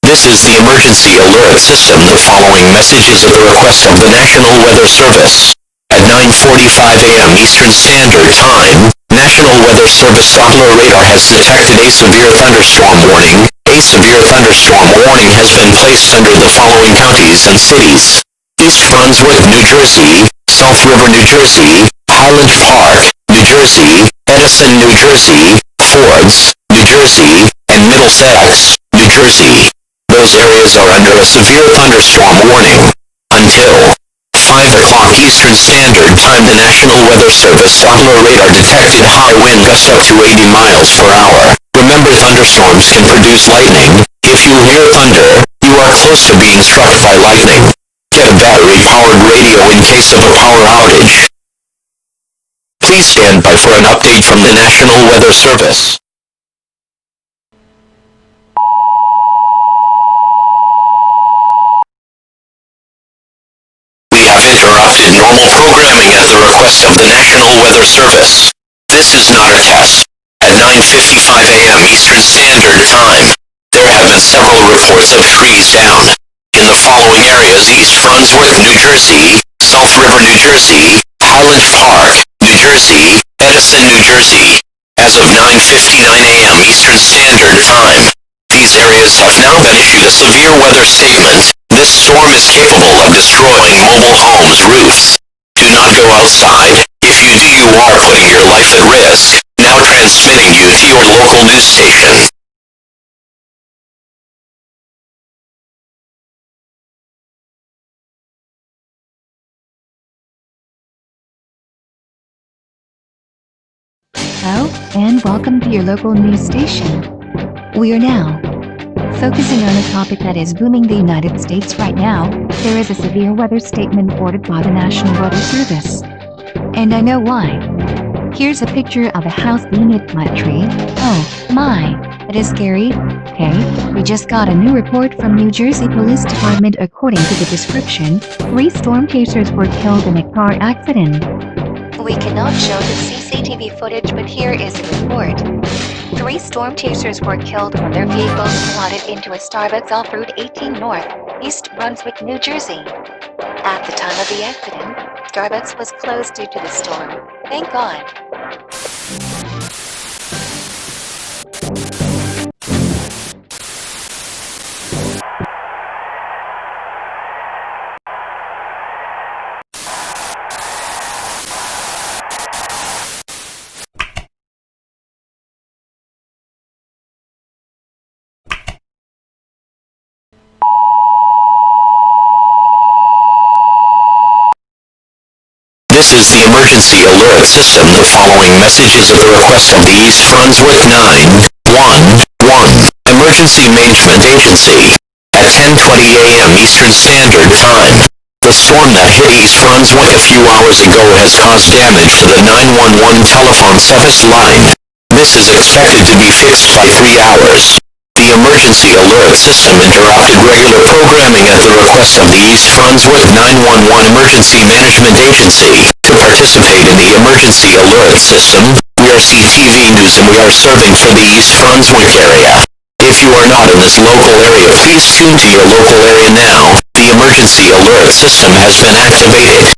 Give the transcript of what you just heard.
This is the emergency alert system. The following message is at the request of the National Weather Service. At 9:45 a.m. Eastern Standard Time, National Weather Service Doppler radar has detected a severe thunderstorm warning. A severe thunderstorm warning has been placed under the following counties and cities: East Brunswick, New Jersey; South River, New Jersey; Highland Park, New Jersey; Edison, New Jersey; Fords, New Jersey; and Middlesex, New Jersey. Those areas are under a severe thunderstorm warning. Until 5 o'clock Eastern Standard Time, the National Weather Service Doppler radar detected high wind gusts up to 80 miles per hour. Remember, thunderstorms can produce lightning. If you hear thunder, you are close to being struck by lightning. Get a battery-powered radio in case of a power outage. Please stand by for an update from the National Weather Service. We have interrupted normal programming at the request of the National Weather Service. This is not a test. At 9:55 a.m. Eastern Standard Time, there have been several reports of trees down in the following areas: East Brunswick, New Jersey; South River, New Jersey; Highland Park, New Jersey; Edison, New Jersey. As of 9:59 a.m. Eastern Standard Time, these areas have now been issued a severe weather statement. This storm is capable of destroying mobile homes' roofs. Do not go outside. If you do, you are putting your life at risk. Now transmitting you to your local news station. Hello, and welcome to your local news station. We are now focusing on a topic that is booming the United States right now. There is a severe weather statement ordered by the National Weather Service. And I know why. Here's a picture of a house being hit by a tree. Oh, my. That is scary. Okay, we just got a new report from New Jersey Police Department. According to the description, 3 storm chasers were killed in a car accident. We cannot show the CCTV footage, but here is the report. 3 storm chasers were killed when their vehicles collided into a Starbucks off Route 18 North, East Brunswick, New Jersey. At the time of the accident, Starbucks was closed due to the storm. Thank God. This is the emergency alert system. The following message is at the request of the East Brunswick 911 Emergency Management Agency. At 10:20 a.m. Eastern Standard Time, the storm that hit East Brunswick a few hours ago has caused damage to the 911 telephone service line. This is expected to be fixed by 3 hours. The emergency alert system interrupted regular programming at the request of the East Brunswick 911 Emergency Management Agency. To participate in the emergency alert system, we are CTV News and we are serving for the East Brunswick area. If you are not in this local area, please tune to your local area now. The emergency alert system has been activated.